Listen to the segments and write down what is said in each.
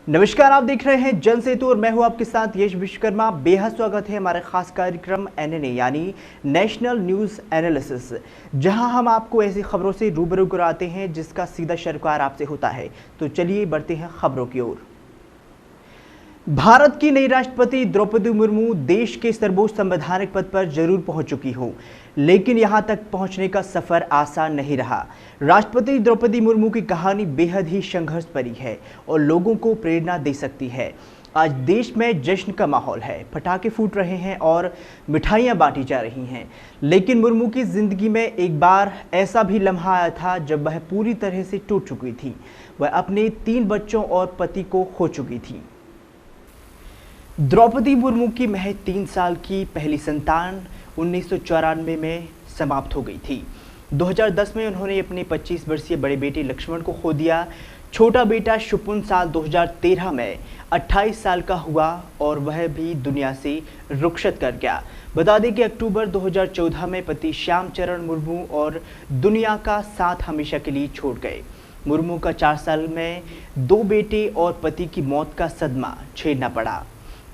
नमस्कार, आप देख रहे हैं जन सेतु और मैं हूं आपके साथ यश विश्वकर्मा। बेहद स्वागत है हमारे खास कार्यक्रम एनएनए यानी नेशनल न्यूज़ एनालिसिस, जहां हम आपको ऐसी खबरों से रूबरू कराते हैं जिसका सीधा सरोकार आपसे होता है। तो चलिए बढ़ते हैं खबरों की ओर। भारत की नई राष्ट्रपति द्रौपदी मुर्मू देश के सर्वोच्च संवैधानिक पद पर जरूर पहुंच चुकी हो, लेकिन यहां तक पहुंचने का सफर आसान नहीं रहा। राष्ट्रपति द्रौपदी मुर्मू की कहानी बेहद ही संघर्ष भरी है और लोगों को प्रेरणा दे सकती है। आज देश में जश्न का माहौल है, पटाखे फूट रहे हैं और मिठाइयां बांटी जा रही हैं। लेकिन मुर्मू की जिंदगी में एक बार ऐसा भी लम्हा आया था जब वह पूरी तरह से टूट चुकी थी। वह अपने 3 बच्चों और पति को खो चुकी थी। द्रौपदी मुर्मू की महज 3 साल की पहली संतान 1994 में समाप्त हो गई थी। 2010 में उन्होंने अपने 25 वर्षीय बड़े बेटे लक्ष्मण को खो दिया। छोटा बेटा शुपुन साल 2013 में 28 साल का हुआ और वह भी दुनिया से रुखसत कर गया। बता दें कि अक्टूबर 2014 में पति श्यामचरण मुर्मू और दुनिया का साथ हमेशा के लिए छोड़ गए। मुर्मू का 4 साल में 2 बेटे और पति की मौत का सदमा झेलना पड़ा।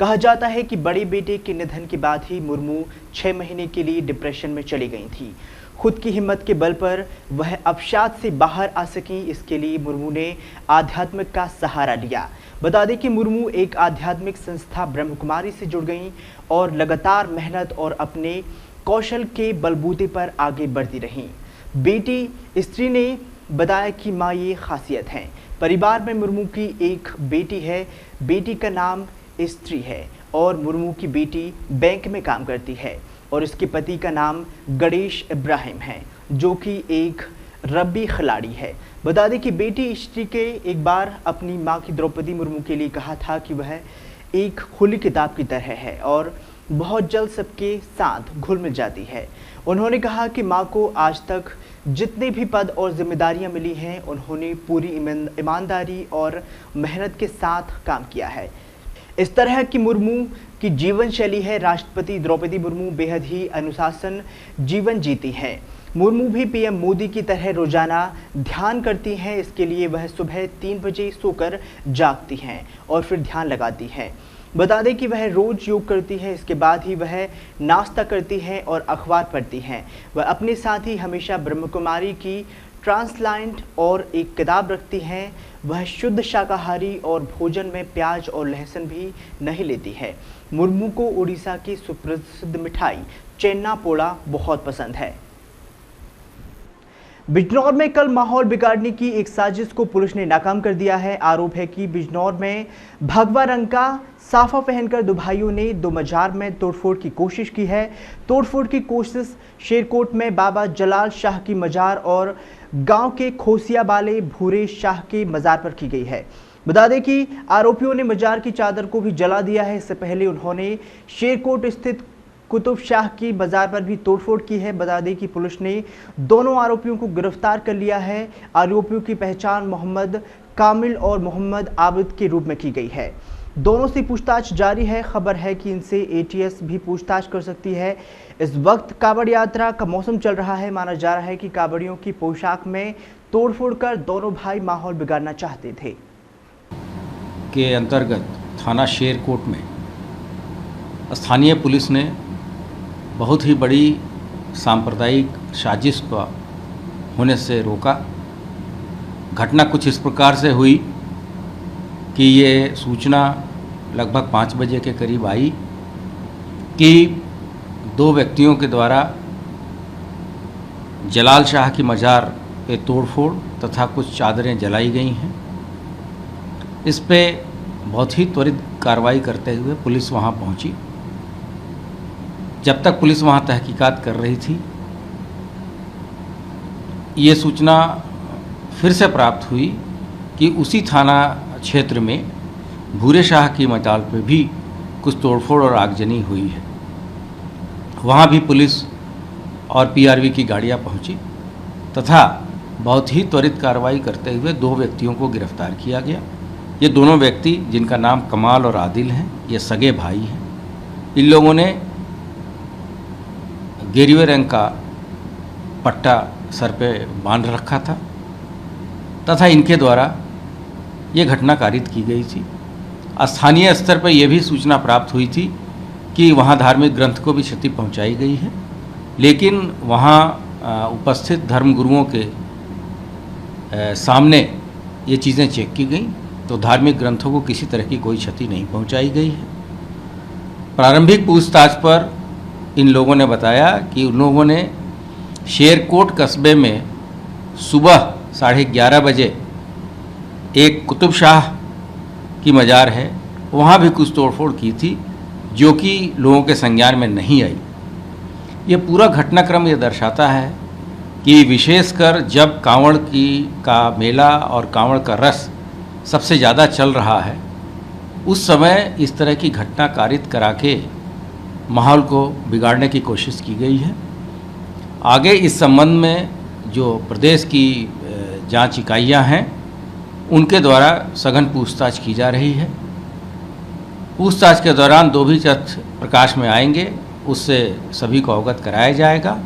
कहा जाता है कि बड़े बेटे के निधन के बाद ही मुर्मू 6 महीने के लिए डिप्रेशन में चली गई थी। खुद की हिम्मत के बल पर वह अवसाद से बाहर आ सकी, इसके लिए मुर्मू ने आध्यात्मिक का सहारा लिया। बता दें कि मुर्मू एक आध्यात्मिक संस्था ब्रह्म कुमारी से जुड़ गईं और लगातार मेहनत और अपने कौशल के बलबूते पर आगे बढ़ती रहीं। बेटी स्त्री ने बताया कि माँ ये खासियत है। परिवार में मुर्मू की एक बेटी है, बेटी का नाम स्त्री है और मुर्मू की बेटी बैंक में काम करती है और इसके पति का नाम गणेश इब्राहिम है, जो कि एक रग्बी खिलाड़ी है। बता दें कि बेटी स्त्री के एक बार अपनी मां की द्रौपदी मुर्मू के लिए कहा था कि वह एक खुली किताब की तरह है और बहुत जल्द सबके साथ घुल मिल जाती है। उन्होंने कहा कि मां को आज तक जितने भी पद और जिम्मेदारियां मिली हैं, उन्होंने पूरी ईमानदारी और मेहनत के साथ काम किया है। इस तरह की मुर्मू की जीवन शैली है। राष्ट्रपति द्रौपदी मुर्मू बेहद ही अनुशासन जीवन जीती हैं। मुर्मू भी पीएम मोदी की तरह रोजाना ध्यान करती हैं। इसके लिए वह सुबह 3 बजे सोकर जागती हैं और फिर ध्यान लगाती हैं। बता दें कि वह रोज योग करती है, इसके बाद ही वह नाश्ता करती हैं और अखबार पढ़ती हैं। वह अपने साथ ही हमेशा ब्रह्म कुमारी की ट्रांसलाइंट और एक किताब रखती हैं। वह शुद्ध शाकाहारी और भोजन में प्याज और लहसुन भी नहीं लेती है। मुर्मू को उड़ीसा की सुप्रसिद्ध मिठाई चेन्ना पोड़ा बहुत पसंद है। बिजनौर में कल माहौल बिगाड़ने की एक साजिश को पुलिस ने नाकाम कर दिया है। आरोप है कि बिजनौर में भगवा रंग का साफा पहनकर 2 भाइयों ने 2 मजार में तोड़फोड़ की कोशिश की है। तोड़फोड़ की कोशिश शेरकोट में बाबा जलाल शाह की मजार और गांव के खोसिया वाले भूरे शाह के मजार पर की गई है। बता दें कि आरोपियों ने मजार की चादर को भी जला दिया है। इससे पहले उन्होंने शेरकोट स्थित कुतुब शाह की बाजार पर भी तोड़फोड़ की है। बता दें कि पुलिस ने दोनों आरोपियों को गिरफ्तार कर लिया है। आरोपियों की पहचान मोहम्मद कामिल और मोहम्मद आबिद के रूप में की गई है। दोनों से पूछताछ जारी है। खबर है कि इनसे एटीएस भी पूछताछ कर सकती है। इस वक्त कांवड़ यात्रा का मौसम चल रहा है। माना जा रहा है कि कांवड़ियों की पोशाक में तोड़फोड़ कर दोनों भाई माहौल बिगाड़ना चाहते थे। के अंतर्गत थाना शेरकोट में स्थानीय पुलिस ने बहुत ही बड़ी सांप्रदायिक साजिश का होने से रोका। घटना कुछ इस प्रकार से हुई कि ये सूचना लगभग 5 बजे के करीब आई कि 2 व्यक्तियों के द्वारा जलाल शाह की मजार पे तोड़फोड़ तथा कुछ चादरें जलाई गई हैं। इस पे बहुत ही त्वरित कार्रवाई करते हुए पुलिस वहाँ पहुँची। जब तक पुलिस वहाँ तहकीकात कर रही थी, ये सूचना फिर से प्राप्त हुई कि उसी थाना क्षेत्र में भूरे शाह की मजार पे भी कुछ तोड़फोड़ और आगजनी हुई है। वहाँ भी पुलिस और पीआरवी की गाड़ियाँ पहुँची तथा बहुत ही त्वरित कार्रवाई करते हुए 2 व्यक्तियों को गिरफ्तार किया गया। ये दोनों व्यक्ति, जिनका नाम कमाल और आदिल हैं, ये सगे भाई हैं। इन लोगों ने गेरुए रंग का पट्टा सर पे बांध रखा था तथा इनके द्वारा ये घटना कारित की गई थी। स्थानीय स्तर पर यह भी सूचना प्राप्त हुई थी कि वहाँ धार्मिक ग्रंथ को भी क्षति पहुँचाई गई है, लेकिन वहाँ उपस्थित धर्मगुरुओं के सामने ये चीज़ें चेक की गई तो धार्मिक ग्रंथों को किसी तरह की कोई क्षति नहीं पहुंचाई गई है। प्रारंभिक पूछताछ पर इन लोगों ने बताया कि उन लोगों ने शेरकोट कस्बे में सुबह 11:30 बजे एक कुतुब शाह की मज़ार है, वहाँ भी कुछ तोड़फोड़ की थी जो कि लोगों के संज्ञान में नहीं आई। ये पूरा घटनाक्रम ये दर्शाता है कि विशेषकर जब कांवड़ का मेला और कांवड़ का रस सबसे ज़्यादा चल रहा है, उस समय इस तरह की घटना कारित करा के माहौल को बिगाड़ने की कोशिश की गई है। आगे इस संबंध में जो प्रदेश की जांच इकाइयां हैं उनके द्वारा सघन पूछताछ की जा रही है। पूछताछ के दौरान जो भी तथ्य प्रकाश में आएंगे उससे सभी को अवगत कराया जाएगा।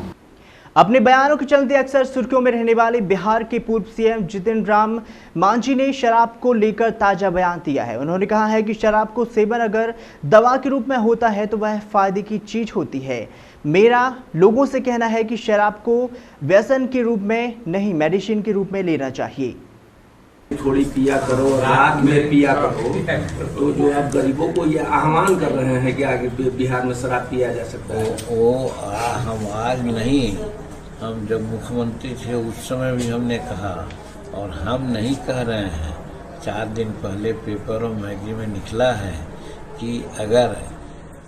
अपने बयानों के चलते अक्सर सुर्खियों में रहने वाले बिहार के पूर्व सीएम जितिन राम मांझी ने शराब को लेकर ताजा बयान दिया है। उन्होंने कहा है कि शराब को सेवन अगर दवा के रूप में होता है तो वह फायदे की चीज होती है। मेरा लोगों से कहना है कि शराब को व्यसन के रूप में नहीं, मेडिसिन के रूप में लेना चाहिए। थोड़ी पिया करो, रात में पिया करो। तो जो आप गरीबों को ये आह्वान कर रहे हैं कि आगे बिहार में शराब पिया जा सकता है, हम आज नहीं, हम जब मुख्यमंत्री थे उस समय भी हमने कहा, और हम नहीं कह रहे हैं। 4 दिन पहले पेपर और मैगजीन में निकला है कि अगर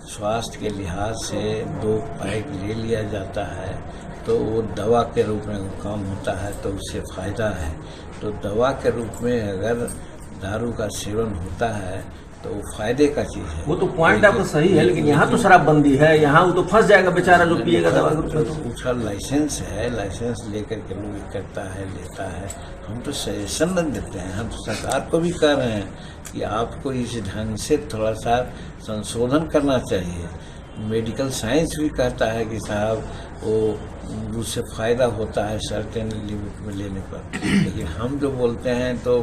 स्वास्थ्य के लिहाज से 2 पैक ले लिया जाता है तो वो दवा के रूप में काम होता है, तो उससे फ़ायदा है। तो दवा के रूप में अगर दारू का सेवन होता है तो वो फायदे का चीज़ है। वो तो पॉइंट आपका सही है, लेकिन यहाँ तो शराबबंदी है, यहाँ वो तो फंस जाएगा बेचारा जो पिएगा दवा के रूप में। तो उसका लाइसेंस है, लाइसेंस लेकर के लोग करता है, लेता है। हम तो सजेशन देते हैं, हम तो सरकार को भी कह रहे हैं कि आपको इस ढंग से थोड़ा सा संशोधन करना चाहिए। मेडिकल साइंस भी कहता है कि साहब वो उससे फ़ायदा होता है सर्टेन लिमिट में लेने पर, लेकिन हम जो बोलते हैं तो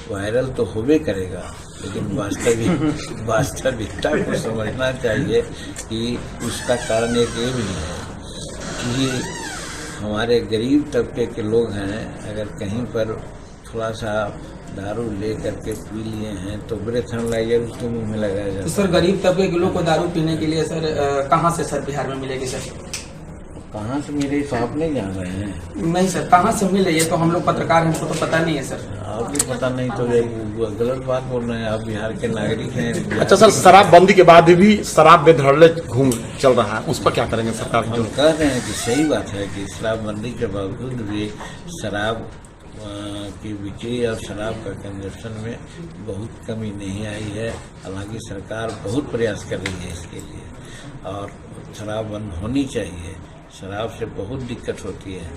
वायरल तो होबे करेगा, लेकिन वास्तविकता को समझना चाहिए कि उसका कारण एक ये भी है कि हमारे गरीब तबके के लोग हैं, अगर कहीं पर थोड़ा सा दारू ले करके पी लिए हैं तो ब्रेथ एनालाइजर उसके मुंह में लगाया जाता है। सर गरीब तबके के लोग को दारू पीने के लिए सर कहाँ से सर बिहार में मिलेगी सर? कहाँ से मिले तो आप नहीं जान रहे हैं? नहीं सर, कहाँ से मिले ये तो हम लोग पत्रकार हैं, हमको तो पता नहीं है सर। आप भी पता नहीं तो गलत बात बोल रहे हैं, आप बिहार के नागरिक हैं। अच्छा सर, शराबबंदी के बाद भी शराब बेधड़ल्ले घूम चल रहा है, उस पर क्या करेंगे सरकार? हम कह रहे हैं कि सही बात है कि शराबबंदी के बावजूद भी शराब की बिक्री और शराब का कंजप्शन में बहुत कमी नहीं आई है। हालांकि सरकार बहुत प्रयास कर रही है इसके लिए, और शराब बंद होनी चाहिए। शराब से बहुत दिक्कत होती है,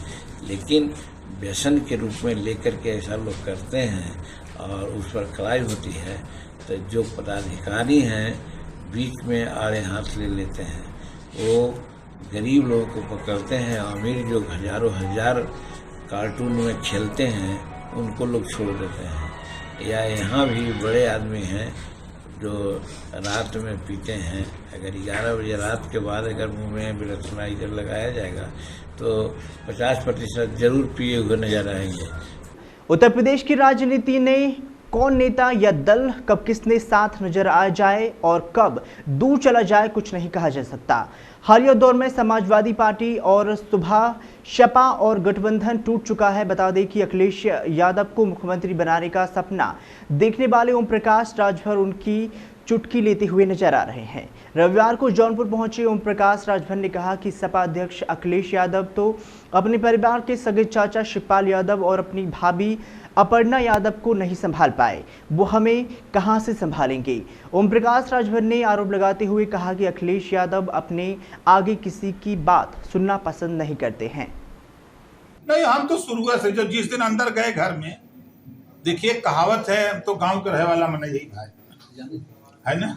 लेकिन व्यसन के रूप में लेकर के ऐसा लोग करते हैं और उस पर कड़ाई होती है, तो जो पदाधिकारी हैं बीच में आड़े हाथ ले लेते हैं। वो गरीब लोगों को पकड़ते हैं, अमीर जो हजारों हजार कार्टून में खेलते हैं उनको लोग छोड़ देते हैं। या यहाँ भी बड़े आदमी हैं जो रात में पीते हैं। अगर 11 बजे रात के बाद अगर मुंह में ब्रेथ एनालाइजर लगाया जाएगा तो 50% जरूर पिए हुए नजर आएंगे। उत्तर प्रदेश की राजनीति ने कौन नेता या दल कब किसने साथ नजर आ जाए और कब दूर चला जाए कुछ नहीं कहा जा सकता। हालिया दौर में समाजवादी पार्टी और सुबह सपा और गठबंधन टूट चुका है। बता दें कि अखिलेश यादव को मुख्यमंत्री बनाने का सपना देखने वाले ओम प्रकाश राजभर उनकी चुटकी लेते हुए नजर आ रहे हैं। रविवार को जौनपुर पहुंचे ओम प्रकाश राजभर ने कहा कि सपा अध्यक्ष अखिलेश यादव तो अपने परिवार के सगे चाचा शिवपाल यादव और अपनी भाभी अपर्णा यादव को नहीं संभाल पाए, वो हमें कहां से संभालेंगे। ओम प्रकाश राजभर ने आरोप लगाते हुए कहा कि अखिलेश यादव अपने आगे किसी की बात सुनना पसंद नहीं करते हैं। नहीं, हम तो शुरू से जब जिस दिन अंदर गए घर में, देखिए कहावत है, हम तो गांव के रहे वाला मन यही भाई है ना।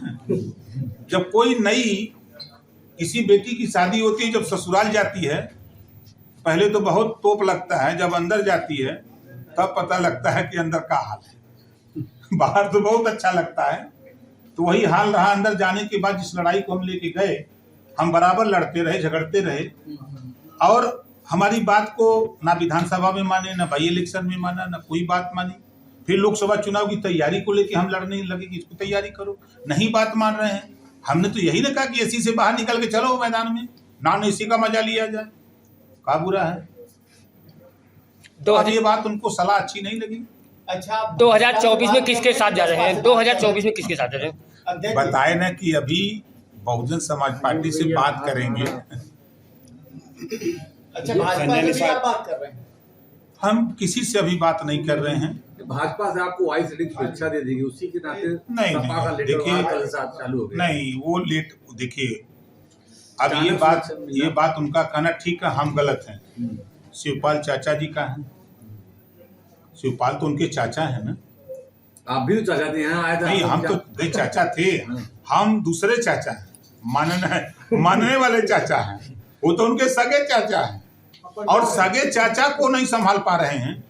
जब कोई नई किसी बेटी की शादी होती है, जब ससुराल जाती है, पहले तो बहुत तोप लगता है, जब अंदर जाती है तब पता लगता है कि अंदर का हाल है। बाहर तो बहुत अच्छा लगता है, तो वही हाल रहा। अंदर जाने के बाद जिस लड़ाई को हम लेके गए, हम बराबर लड़ते रहे, झगड़ते रहे, और हमारी बात को ना विधानसभा में माने, ना बाई इलेक्शन में माना, ना कोई बात मानी। फिर लोकसभा चुनाव की तैयारी को लेके हम लड़ने लगे कि इसको तैयारी करो, नहीं बात मान रहे हैं। हमने तो यही ना कहा कि एसी से बाहर निकल के चलो मैदान में, नॉन एसी का मजा लिया जाए, का बुरा है। तो अब ये बात उनको सलाह अच्छी नहीं लगी। अच्छा, 2024 में किसके साथ जा रहे हैं? 2024 में किसके साथ जा रहे हैं? बताए ना कि अभी बहुजन समाज पार्टी से बात करेंगे। अच्छा, भाजपा से क्या बात कर रहे हैं? हम किसी से अभी बात नहीं कर रहे हैं। भाजपा से आपको वाइस लीडिंग शुभेच्छा दे देगी, उसी के नाते नहीं, देखिए चालू हो गया। नहीं, वो लेट, देखिए अब ये बात उनका कहना ठीक है, हम गलत हैं। शिवपाल चाचा जी का है, शिवपाल तो उनके चाचा है ना। आप भी तो चाचा थे, यहाँ आए थे। नहीं, हम तो चाचा थे, हम दूसरे चाचा हैं, मानने वाले चाचा हैं। वो तो उनके सगे चाचा हैं, और सगे चाचा को नहीं संभाल पा रहे हैं,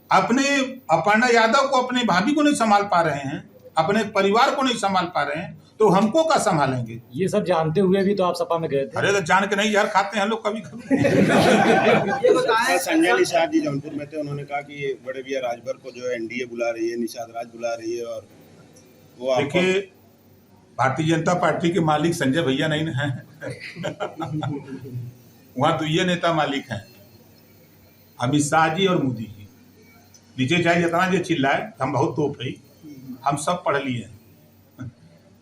अपने अपर्णा यादव को, अपने भाभी को नहीं संभाल पा रहे हैं, अपने परिवार को नहीं संभाल पा रहे हैं, तो हमको क्या संभालेंगे? ये सब जानते हुए भी तो आप सपा में गए थे। अरे तो जान के नहीं, यार खाते हैं लोग कभी कभी। संजय निषाद जी जौनपुर में थे, उन्होंने कहा कि बड़े भैया राजभर को जो है एनडीए बुला रही है, निषाद राज बुला रही है, और वो देखिए भारतीय जनता पार्टी के मालिक संजय भैया नहीं है। वहाँ तो ये नेता मालिक हैं, अमित शाह जी और मोदी जी। नीचे चाहे जितना जो चिल्लाए, हम बहुत तोप है, हम सब पढ़ लिए हैं।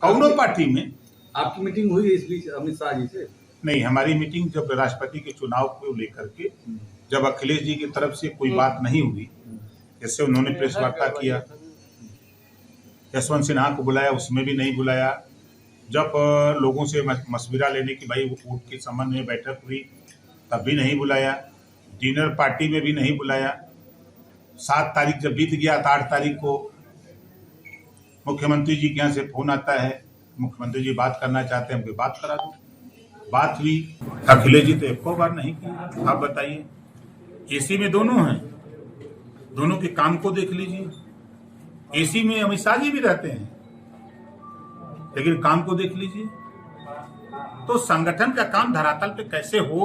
कौनों पार्टी में आपकी मीटिंग हुई इस बीच अमित शाह जी से? नहीं, हमारी मीटिंग जब राष्ट्रपति के चुनाव को लेकर के, जब अखिलेश जी की तरफ से कोई बात नहीं हुई, जैसे उन्होंने प्रेस वार्ता किया, यशवंत सिन्हा को बुलाया, उसमें भी नहीं बुलाया। जब लोगों से मशविरा लेने की भाई वो वोट के संबंध में बैठक हुई, तब भी नहीं बुलाया। डिनर पार्टी में भी नहीं बुलाया। 7 तारीख जब बीत गया, 8 तारीख को मुख्यमंत्री जी के यहाँ से फोन आता है, मुख्यमंत्री जी बात करना चाहते हैं, हमको बात करा दो। बात हुई, अखिलेश जी तो एक बार नहीं किया। आप बताइए, एसी में दोनों हैं, दोनों के काम को देख लीजिए। एसी में अमित शाह जी भी रहते हैं, लेकिन काम को देख लीजिए। तो संगठन का काम धरातल पे कैसे हो,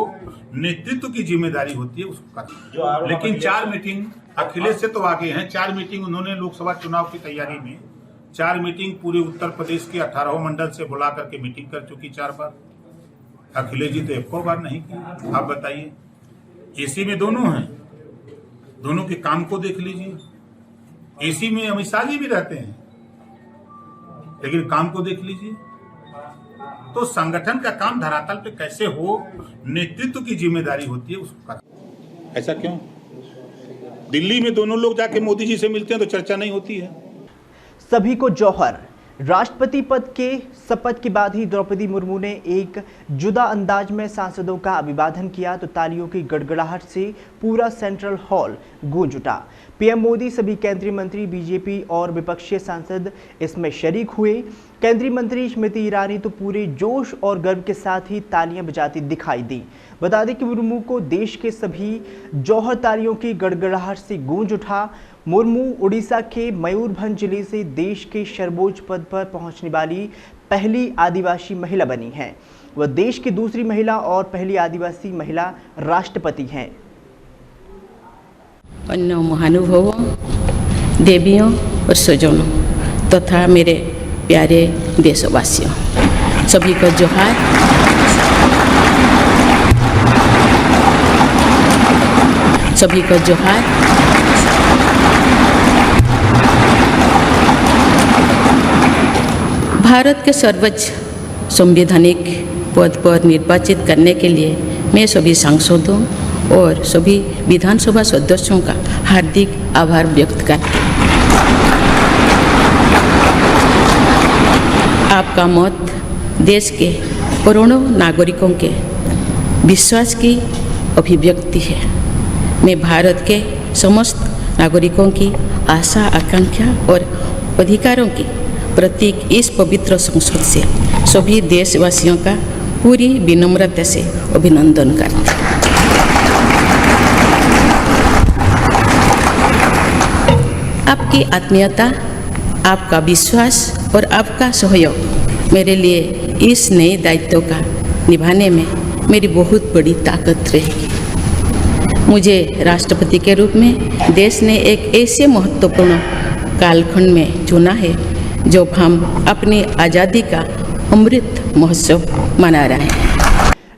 नेतृत्व की जिम्मेदारी होती है उसको करना। लेकिन 4 मीटिंग अखिलेश से तो आगे हैं। 4 मीटिंग उन्होंने लोकसभा चुनाव की तैयारी में 4 मीटिंग पूरे उत्तर प्रदेश के 18 मंडल से बुला करके मीटिंग कर चुकी 4 बार। अखिलेश जी तो एक बार नहीं किया। आप बताइए, एसी में दोनों हैं, दोनों के काम को देख लीजिए। एसी में अमित शाह जी भी रहते हैं, लेकिन काम को देख लीजिए। तो संगठन का काम धरातल पे कैसे हो, नेतृत्व की जिम्मेदारी होती है उसको करना। ऐसा क्यों? दिल्ली में दोनों लोग जाके मोदी जी से मिलते हैं तो चर्चा नहीं होती है। सभी को जौहर। राष्ट्रपति पद के शपथ के बाद ही द्रौपदी मुर्मू ने एक जुदा अंदाज में सांसदों का अभिवादन किया तो तालियों की गड़गड़ाहट से पूरा सेंट्रल हॉल गूंज उठा। पीएम मोदी, सभी केंद्रीय मंत्री, बीजेपी और विपक्षी सांसद इसमें शरीक हुए। केंद्रीय मंत्री स्मृति ईरानी तो पूरे जोश और गर्व के साथ ही तालियां बजाती दिखाई दी। बता दें कि मुर्मू को देश के सभी जौहर तालियों की गड़गड़ाहट से गूंज उठा। मुर्मू उड़ीसा के मयूरभंज जिले से देश के सर्वोच्च पद पर पहुंचने वाली पहली आदिवासी महिला बनी हैं। वह देश की दूसरी महिला और पहली आदिवासी महिला राष्ट्रपति हैं। अन्य महानुभावों, देवियों और स्वजनों तथा मेरे प्यारे देशवासियों, सभी को जोहार। सभी को जोहार। भारत के सर्वोच्च संवैधानिक पद पर निर्वाचित करने के लिए मैं सभी सांसदों और सभी विधानसभा सदस्यों का हार्दिक आभार व्यक्त करती हूँ। आपका मत देश के करोड़ों नागरिकों के विश्वास की अभिव्यक्ति है। मैं भारत के समस्त नागरिकों की आशा, आकांक्षा और अधिकारों की प्रतीक इस पवित्र संसद से सभी देशवासियों का पूरी विनम्रता से अभिनंदन करते हैं। आपकी आत्मीयता, आपका विश्वास और आपका सहयोग मेरे लिए इस नए दायित्व का निभाने में मेरी बहुत बड़ी ताकत रहेगी। मुझे राष्ट्रपति के रूप में देश ने एक ऐसे महत्वपूर्ण कालखंड में चुना है जब हम अपनी आज़ादी का अमृत महोत्सव मना रहे हैं।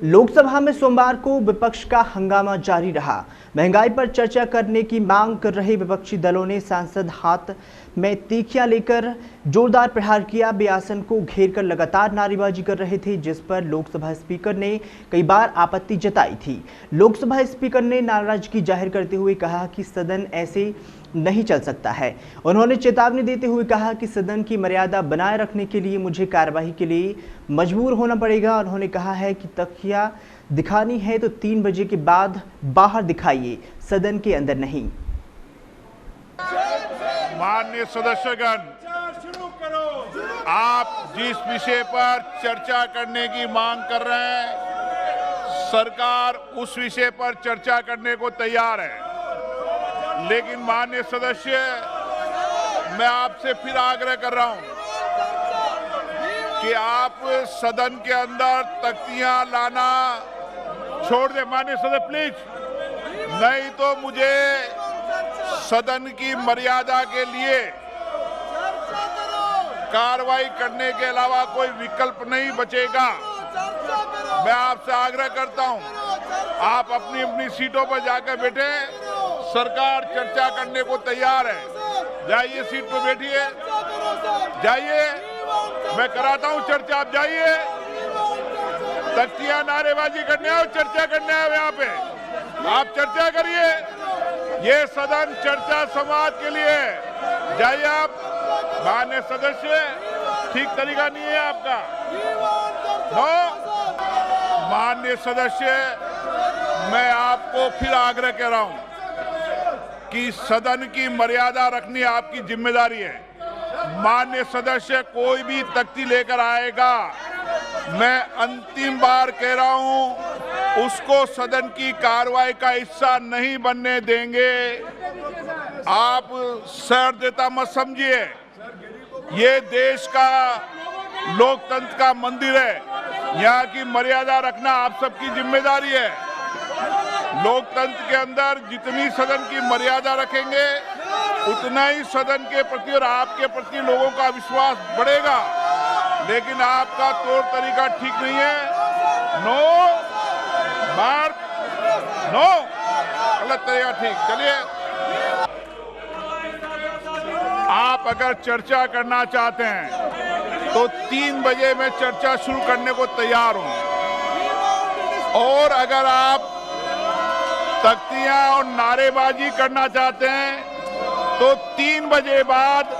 लोकसभा में सोमवार को विपक्ष का हंगामा जारी रहा। महंगाई पर चर्चा करने की मांग कर रहे विपक्षी दलों ने सांसद हाथ में तीखियां लेकर जोरदार प्रहार किया। वे आसन को घेरकर लगातार नारेबाजी कर रहे थे, जिस पर लोकसभा स्पीकर ने कई बार आपत्ति जताई थी। लोकसभा स्पीकर ने नाराजगी जाहिर करते हुए कहा कि सदन ऐसे नहीं चल सकता है। उन्होंने चेतावनी देते हुए कहा कि सदन की मर्यादा बनाए रखने के लिए मुझे कार्यवाही के लिए मजबूर होना पड़ेगा। उन्होंने कहा है कि तकिया दिखानी है तो 3 बजे के बाद बाहर दिखाइए, सदन के अंदर नहीं। माननीय सदस्यगण, आप जिस विषय पर चर्चा करने की मांग कर रहे हैं, सरकार उस विषय पर चर्चा करने को तैयार है। लेकिन माननीय सदस्य, मैं आपसे फिर आग्रह कर रहा हूं कि आप सदन के अंदर तख्तियां लाना छोड़ दे। माननीय सदस्य प्लीज, नहीं तो मुझे सदन की मर्यादा के लिए कार्रवाई करने के अलावा कोई विकल्प नहीं बचेगा। मैं आपसे आग्रह करता हूं, आप अपनी अपनी सीटों पर जाकर बैठे। सरकार चर्चा करने को तैयार है। जाइए सीट पर बैठिए, जाइए, मैं कराता हूं चर्चा। आप जाइए, तख्तियां नारेबाजी करने आओ, चर्चा करने आओ यहाँ पे। आप चर्चा करिए, ये सदन चर्चा संवाद के लिए है। जाइए आप। माननीय सदस्य, ठीक तरीका नहीं है आपका। नो, माननीय सदस्य, मैं आपको फिर आग्रह कर रहा हूं कि सदन की मर्यादा रखनी आपकी जिम्मेदारी है। माननीय सदस्य कोई भी तख्ती लेकर आएगा, मैं अंतिम बार कह रहा हूं, उसको सदन की कार्रवाई का हिस्सा नहीं बनने देंगे। आप सहृदयता मत समझिए, ये देश का लोकतंत्र का मंदिर है, यहाँ की मर्यादा रखना आप सबकी जिम्मेदारी है। लोकतंत्र के अंदर जितनी सदन की मर्यादा रखेंगे, उतना ही सदन के प्रति और आपके प्रति लोगों का विश्वास बढ़ेगा। लेकिन आपका तौर तरीका ठीक नहीं है। नो मार्क, नो, गलत तरीका। ठीक, चलिए। आप अगर चर्चा करना चाहते हैं तो 3 बजे मैं चर्चा शुरू करने को तैयार हूं। और अगर आप तख्तियां और नारेबाजी करना चाहते हैं तो 3 बजे बाद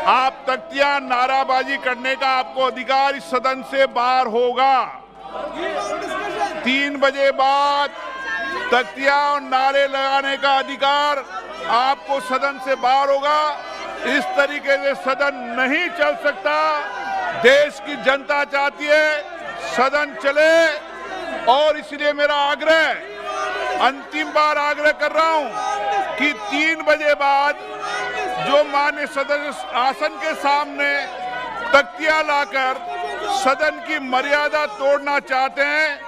आप तख्तियां नाराबाजी करने का आपको अधिकार इस सदन से बाहर होगा। 3 बजे बाद तख्तियां और नारे लगाने का अधिकार आपको सदन से बाहर होगा। इस तरीके से सदन नहीं चल सकता। देश की जनता चाहती है सदन चले, और इसलिए मेरा आग्रह, अंतिम बार आग्रह कर रहा हूं कि 3 बजे बाद जो माननीय सदस्य आसन के सामने तख्तियां लाकर सदन की मर्यादा तोड़ना चाहते हैं,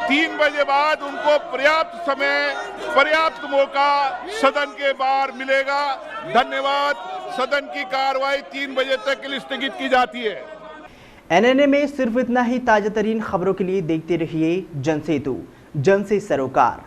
3 बजे बाद उनको पर्याप्त समय, पर्याप्त मौका सदन के बाहर मिलेगा। धन्यवाद। सदन की कार्रवाई 3 बजे तक के लिए स्थगित की जाती है। एनएनए में सिर्फ इतना ही। ताजा तरीन खबरों के लिए देखते रहिए जनसेतु, जन से सरोकार।